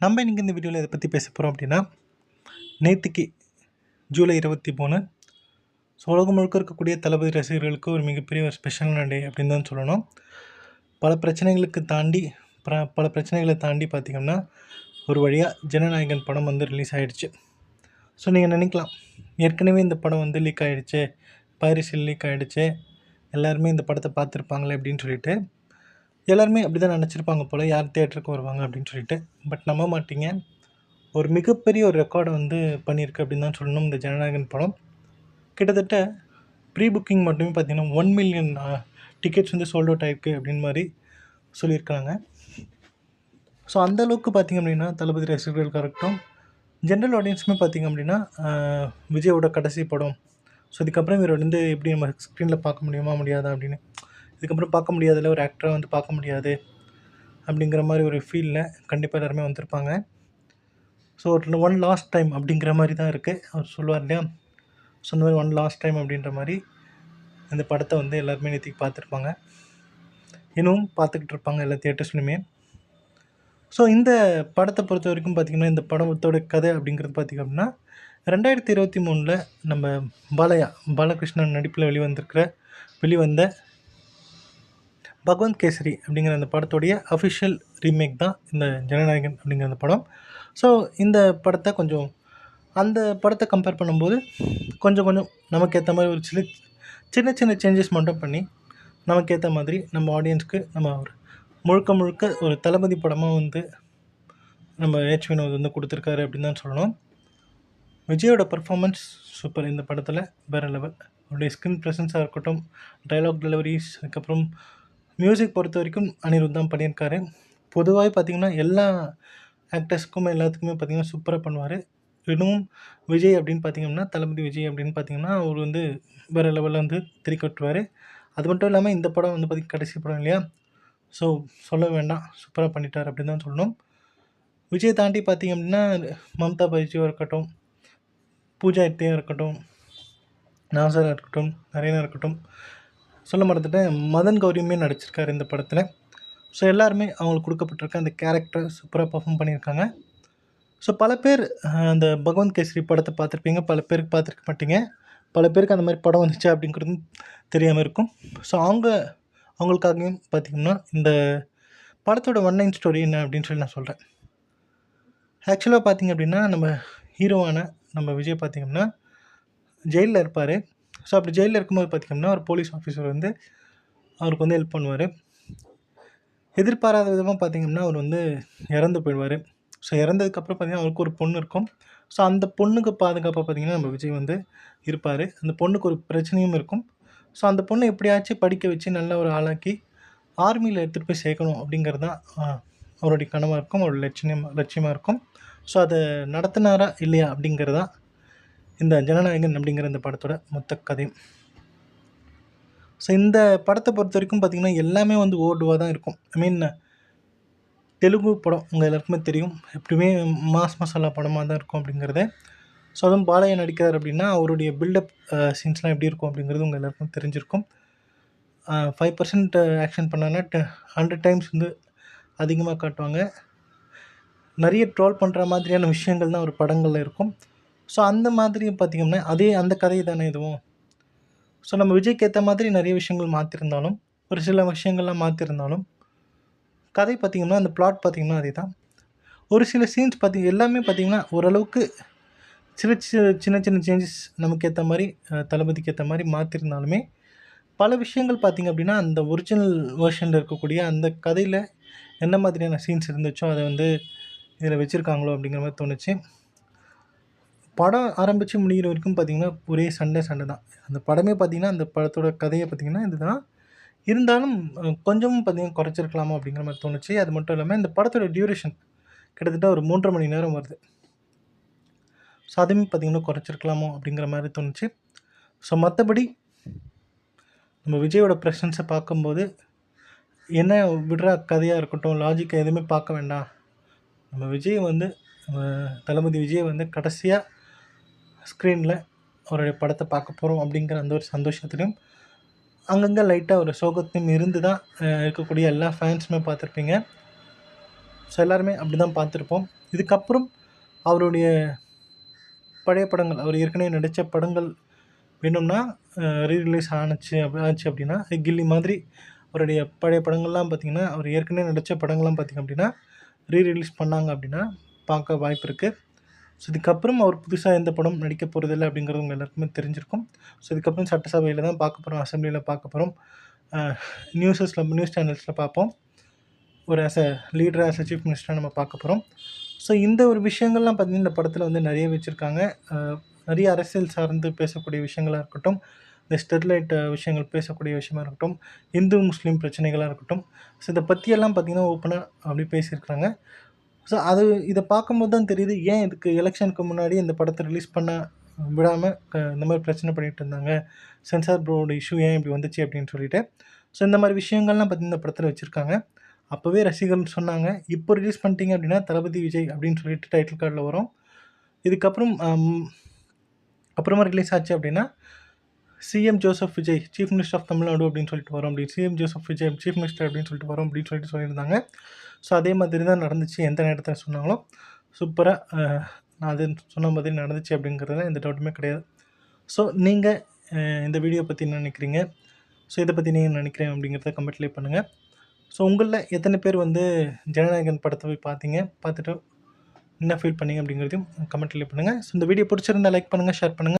நம்ம இன்றைக்கி இந்த வீடியோவில் இதை பற்றி பேச போகிறோம் அப்படின்னா, நேற்றுக்கு ஜூலை 23 உலகம் முழுக்க இருக்கக்கூடிய தளபதி ரசிகர்களுக்கு ஒரு மிகப்பெரிய ஒரு ஸ்பெஷலான டே அப்படின்னு தான் சொல்லணும். பல பிரச்சனைகளை தாண்டி பார்த்திங்கன்னா ஒரு வழியாக ஜனநாயகன் படம் வந்து ரிலீஸ் ஆகிடுச்சு. ஸோ நீங்கள் நினைக்கலாம், ஏற்கனவே இந்த படம் வந்து லீக் ஆகிடுச்சு, பைரசியில் லீக் ஆகிடுச்சு, எல்லாருமே இந்த படத்தை பார்த்துருப்பாங்களே அப்படின்னு சொல்லிட்டு எல்லாருமே அப்படி தான் நினச்சிருப்பாங்க போல், யார் தியேட்டருக்கு வருவாங்க அப்படின்னு சொல்லிட்டு. பட் நம்ப மாட்டீங்க, ஒரு மிகப்பெரிய ஒரு ரெக்கார்டை வந்து பண்ணியிருக்கு அப்படின்னு தான் சொல்லணும் இந்த ஜனநாயகன் படம். கிட்டத்தட்ட ப்ரீ புக்கிங் மட்டுமே பார்த்திங்கன்னா 1 மில்லியன் டிக்கெட்ஸ் வந்து சோல்ட் அவுட் ஆகிருக்கு அப்படின்னு மாதிரி சொல்லியிருக்காங்க. ஸோ அந்தளவுக்கு பார்த்திங்க அப்படின்னா தளபதி ரசிகர்களுக்காக இருக்கட்டும், ஜென்ரல் ஆடியன்ஸுமே பார்த்திங்க அப்படின்னா விஜயோட கடைசி படம், ஸோ இதுக்கப்புறம் இவர் வந்து எப்படி நம்ம ஸ்க்ரீனில் பார்க்க முடியுமா முடியாதா அப்படின்னு, இதுக்கப்புறம் பார்க்க முடியாதுல்ல, ஒரு ஆக்டரை வந்து பார்க்க முடியாது அப்படிங்கிற மாதிரி ஒரு ஃபீலில் கண்டிப்பாக எல்லாருமே வந்திருப்பாங்க. ஸோ ஒன் லாஸ்ட் டைம் அப்படிங்கிற மாதிரி தான் இருக்குது. அவர் சொல்லுவார் இல்லையா, ஸோ இந்த மாதிரி ஒன் லாஸ்ட் டைம் அப்படின்ற மாதிரி இந்த படத்தை வந்து எல்லாருமே நேற்றுக்கு பார்த்துருப்பாங்க, இன்னும் பார்த்துக்கிட்டு இருப்பாங்க எல்லா தியேட்டர்ஸ்லையுமே. ஸோ இந்த படத்தை பொறுத்த வரைக்கும் பார்த்திங்கன்னா, இந்த படத்தோட கதை அப்படிங்கிறது பார்த்திங்க அப்படின்னா 2023 நம்ம பாலகிருஷ்ணன் நடிப்பில் வெளிவந்த பகவந்த் கேசரி அப்படிங்கிற அந்த படத்துடைய அஃபிஷியல் ரீமேக் தான் இந்த ஜனநாயகன் அப்படிங்கிற அந்த படம். ஸோ இந்த படத்தை அந்த படத்தை கம்பேர் பண்ணும்போது கொஞ்சம் நமக்கு ஏற்ற மாதிரி ஒரு சின்ன சேஞ்சஸ் மட்டும் பண்ணி, நமக்கு ஏற்ற மாதிரி நம்ம ஆடியன்ஸ்க்கு நம்ம ஒரு முழுக்க ஒரு தளபதி படமாக வந்து நம்ம ஏச் வினோத் வந்து கொடுத்துருக்காரு அப்படின்னு தான் சொல்லணும். விஜயோட பர்ஃபார்மன்ஸ் சூப்பர் இந்த படத்தில், வேறு லெவல். அவருடைய ஸ்க்ரீன் ப்ரெசன்ஸாக இருக்கட்டும், டைலாக் டெலிவரிஸ், அதுக்கப்புறம் மியூசிக் பொறுத்த வரைக்கும் அனிருத் தான் பண்ணியிருக்காரு. பொதுவாக பார்த்திங்கன்னா எல்லா ஆக்டர்ஸ்க்குமே எல்லாத்துக்குமே பார்த்திங்கன்னா சூப்பராக பண்ணுவார். இன்னும் விஜய் அப்படின்னு பார்த்திங்கன்னா, தளபதி விஜய் அப்படின்னு பார்த்திங்கன்னா அவர் வந்து வேறு லெவலில் வந்து திரிக்கட்டுவார். அது மட்டும் இல்லாமல் இந்த படம் வந்து பார்த்திங்கன்னா கடைசி படம் இல்லையா, ஸோ சொல்ல வேண்டாம், சூப்பராக பண்ணிட்டார் அப்படின்னு தான் சொல்லணும். விஜய் தாண்டி பார்த்திங்க அப்படின்னா மம்தா பைஜியாக இருக்கட்டும், பூஜா ஹெக்டேயாக இருக்கட்டும், நாசராக இருக்கட்டும், நரேனா இருக்கட்டும், சொல்ல மறந்துட்டேன், மதன் கௌரியுமே நடிச்சிருக்காரு இந்த படத்தில். ஸோ எல்லாருமே அவங்களுக்கு கொடுக்கப்பட்டிருக்க அந்த கேரக்டரை சூப்பராக பர்ஃபார்ம் பண்ணியிருக்காங்க. ஸோ பல பேர் அந்த பகவந்த் கேசரி படத்தை பார்த்துருப்பீங்க, பல பேருக்கு பார்த்துருக்க மாட்டீங்க, பல பேருக்கு அந்த மாதிரி படம் வந்துச்சு அப்படிங்கிறதும் தெரியாமல் இருக்கும். ஸோ அவங்களுக்காகவும் பார்த்திங்கன்னா இந்த படத்தோட ஒன் லைன் ஸ்டோரி என்ன அப்படின்னு சொல்லி நான் சொல்கிறேன். ஆக்சுவலாக பார்த்திங்க அப்படின்னா, நம்ம ஹீரோவான நம்ம விஜய் பார்த்திங்கன்னா ஜெயிலில் இருப்பார். ஸோ அப்படி ஜெயிலில் இருக்கும்போது பார்த்திங்கன்னா ஒரு போலீஸ் ஆஃபீஸர் வந்து அவருக்கு வந்து ஹெல்ப் பண்ணுவார். எதிர்பாராத விதமாக பார்த்திங்கன்னா அவர் வந்து இறந்து போயிடுவார். ஸோ இறந்ததுக்கப்புறம் பார்த்திங்கன்னா அவருக்கு ஒரு பொண்ணு இருக்கும். ஸோ அந்த பொண்ணுக்கு பாதுகாப்பாக பார்த்திங்கன்னா நம்ம விஜய் வந்து இருப்பார். அந்த பொண்ணுக்கு ஒரு பிரச்சனையும் இருக்கும். ஸோ அந்த பொண்ணை எப்படியாச்சும் படிக்க வச்சு நல்ல ஒரு ஆளாக்கி ஆர்மியில் எடுத்துகிட்டு போய் சேர்க்கணும் அப்படிங்கிறது தான் அவருடைய கனவாக இருக்கும், அவருடைய லட்சியமாக இருக்கும். ஸோ அதை நடத்தினாரா இல்லையா அப்படிங்கிறது தான் இந்த ஜனநாயகன் அப்படிங்கிற இந்த படத்தோட மொத்த கதையும். ஸோ இந்த படத்தை பொறுத்த வரைக்கும் பார்த்திங்கன்னா எல்லாமே வந்து ஓடுவாக தான் இருக்கும். தெலுங்கு படம் உங்கள் எல்லாருக்குமே தெரியும், எப்படியுமே மாஸ் மசாலா படமாக தான் இருக்கும் அப்படிங்கிறத. ஸோ அதுவும் பாலையா நடிக்கிறார் அப்படின்னா அவருடைய பில்டப் சீன்ஸ்லாம் எப்படி இருக்கும் அப்படிங்கிறது உங்கள் எல்லாருக்கும் தெரிஞ்சிருக்கும். 5% ஆக்ஷன் பண்ணாங்கன்னா 100 டைம்ஸ் வந்து அதிகமாக காட்டுவாங்க. நிறைய ட்ரோல் பண்ணுற மாதிரியான விஷயங்கள் தான் ஒரு படங்களில் இருக்கும். ஸோ அந்த மாதிரி பார்த்திங்கன்னா அந்த கதை தானே இதுவும். ஸோ நம்ம விஜய்க்கு ஏற்ற மாதிரி நிறைய விஷயங்கள் மாற்றிருந்தாலும், ஒரு சில விஷயங்கள்லாம் மாற்றிருந்தாலும், கதை பார்த்திங்கன்னா அந்த பிளாட் பார்த்திங்கன்னா அதே தான். ஒரு சில சீன்ஸ் எல்லாமே பார்த்திங்கன்னா ஓரளவுக்கு சின்ன சேஞ்சஸ் நமக்கு ஏற்ற மாதிரி தளபதிக்கு ஏற்ற மாதிரி மாற்றிருந்தாலுமே, பல விஷயங்கள் பார்த்திங்க அப்படின்னா அந்த ஒரிஜினல் வேர்ஷனில் இருக்கக்கூடிய அந்த கதையில் என்ன மாதிரியான சீன்ஸ் இருந்துச்சோ அதை வந்து இதில் வச்சுருக்காங்களோ அப்படிங்கிற மாதிரி தோணுச்சு. படம் ஆரம்பித்து முடிகிற வரைக்கும் பார்த்திங்கன்னா ஒரே சண்டை தான். அந்த படமே பார்த்திங்கன்னா அந்த படத்தோட கதையை பார்த்திங்கன்னா இதுதான். இருந்தாலும் கொஞ்சமும் பார்த்திங்கன்னா குறைச்சிருக்கலாமா அப்படிங்கிற மாதிரி தோணுச்சு. அது மட்டும் இல்லாமல் இந்த படத்தோட டியூரேஷன் கிட்டத்தட்ட ஒரு 3.5 மணி நேரம் வருது. ஸோ அதுவுமே பார்த்திங்கன்னா குறைச்சிருக்கலாமோ அப்படிங்கிற மாதிரி தோணுச்சு. ஸோ மற்றபடி நம்ம விஜயோட ப்ரெசன்ஸை பார்க்கும்போது என்ன விடுற கதையாக இருக்கட்டும், லாஜிக்கை எதுவுமே பார்க்க வேண்டாம், நம்ம விஜய் வந்து தளபதி விஜய் வந்து கடைசியாக ஸ்க்ரீனில் அவருடைய படத்தை பார்க்க போகிறோம் அப்படிங்கிற அந்த ஒரு சந்தோஷத்துலையும் அங்கங்கே லைட்டாக ஒரு சோகத்தையும் இருந்து தான் இருக்கக்கூடிய எல்லா ஃபேன்ஸுமே பார்த்துருப்பீங்க. ஸோ எல்லாருமே அப்படி தான் பார்த்துருப்போம். இதுக்கப்புறம் அவருடைய பழைய படங்கள், அவர் ஏற்கனவே நடித்த படங்கள் வேணும்னா ரீரிலீஸ் ஆச்சு அப்படின்னா, கில்லி மாதிரி அவருடைய பழைய படங்கள்லாம் பார்த்திங்கன்னா, அவர் ஏற்கனவே நடித்த படங்கள்லாம் பார்த்திங்க அப்படின்னா ரீரிலீஸ் பண்ணாங்க அப்படின்னா பார்க்க வாய்ப்பு இருக்குது. ஸோ இதுக்கப்புறம் அவர் புதுசாக எந்த படம் நடிக்க போகிறதில்ல அப்படிங்கிறது உங்கள் எல்லாருக்குமே தெரிஞ்சிருக்கும். ஸோ இதுக்கப்புறம் சட்டசபையில் தான் பார்க்க போகிறோம், அசெம்பிளியில் பார்க்க போகிறோம், நியூஸ் சேனல்ஸில் பார்ப்போம். ஒரு லீடராக சீஃப் மினிஸ்டராக நம்ம பார்க்க போகிறோம். ஸோ இந்த ஒரு விஷயங்கள்லாம் பார்த்திங்கன்னா இந்த படத்தில் வந்து நிறைய வச்சுருக்காங்க. நிறைய அரசியல் சார்ந்து பேசக்கூடிய விஷயங்களாக இருக்கட்டும், இந்த ஸ்டெர்லைட் விஷயங்கள் பேசக்கூடிய விஷயமா இருக்கட்டும், இந்து முஸ்லீம் பிரச்சனைகளாக இருக்கட்டும், ஸோ இதை பற்றியெல்லாம் பார்த்திங்கன்னா ஓப்பனாக அப்படி பேசியிருக்காங்க. ஸோ இதை பார்க்கும்போது தான் தெரியுது, ஏன் இதுக்கு எலெக்ஷனுக்கு முன்னாடி இந்த படத்தை ரிலீஸ் பண்ண விடாமல் இந்த மாதிரி பிரச்சனை பண்ணிகிட்டு இருந்தாங்க, சென்சார் போர்டு இஷ்யூ ஏன் இப்படி வந்துச்சு அப்படின்னு சொல்லிட்டு. ஸோ இந்த மாதிரி விஷயங்கள்லாம் பார்த்திங்கன்னா இந்த படத்தில் வச்சுருக்காங்க. அப்போவே ரசிகர்கள் சொன்னாங்க, இப்போ ரிலீஸ் பண்ணிட்டீங்க அப்படின்னா தளபதி விஜய் அப்படின்னு சொல்லிட்டு டைட்டில் கார்டில் வரும். இதுக்கப்புறம் அப்புறமா ரிலீஸ் ஆச்சு அப்படின்னா CM Joseph Vijay chief minister of Tamil Nadu அப்படின்னு சொல்லிட்டு வரும், அப்படி CM Joseph Vijay chief minister அப்படின்னு சொல்லிட்டு வரும் அப்படின்னு சொல்லிட்டு சொல்லியிருந்தாங்க. ஸோ அதே மாதிரி தான் நடந்துச்சு. எந்த நேரத்தில் சொன்னாங்களோ சூப்பராக நான் அது சொன்ன மாதிரி நடந்துச்சு அப்படிங்கிறதுல எந்த டவுட்டுமே கிடையாது. ஸோ நீங்கள் இந்த வீடியோ பற்றி என்ன நினைக்கிறீங்க, ஸோ இதை பற்றி நீங்கள் நினைக்கிறேன் அப்படிங்கிறத கமெண்ட்லேயே பண்ணுங்கள். ஸோ உங்களில் எத்தனை பேர் வந்து ஜனநாயகன் படத்தை போய் பார்த்தீங்க, பார்த்துட்டு என்ன ஃபீல் பண்ணீங்க அப்படிங்கிறதையும் கமெண்ட்லேயே பண்ணுங்கள். ஸோ இந்த வீடியோ பிடிச்சிருந்தால் லைக் பண்ணுங்கள், ஷேர் பண்ணுங்கள்.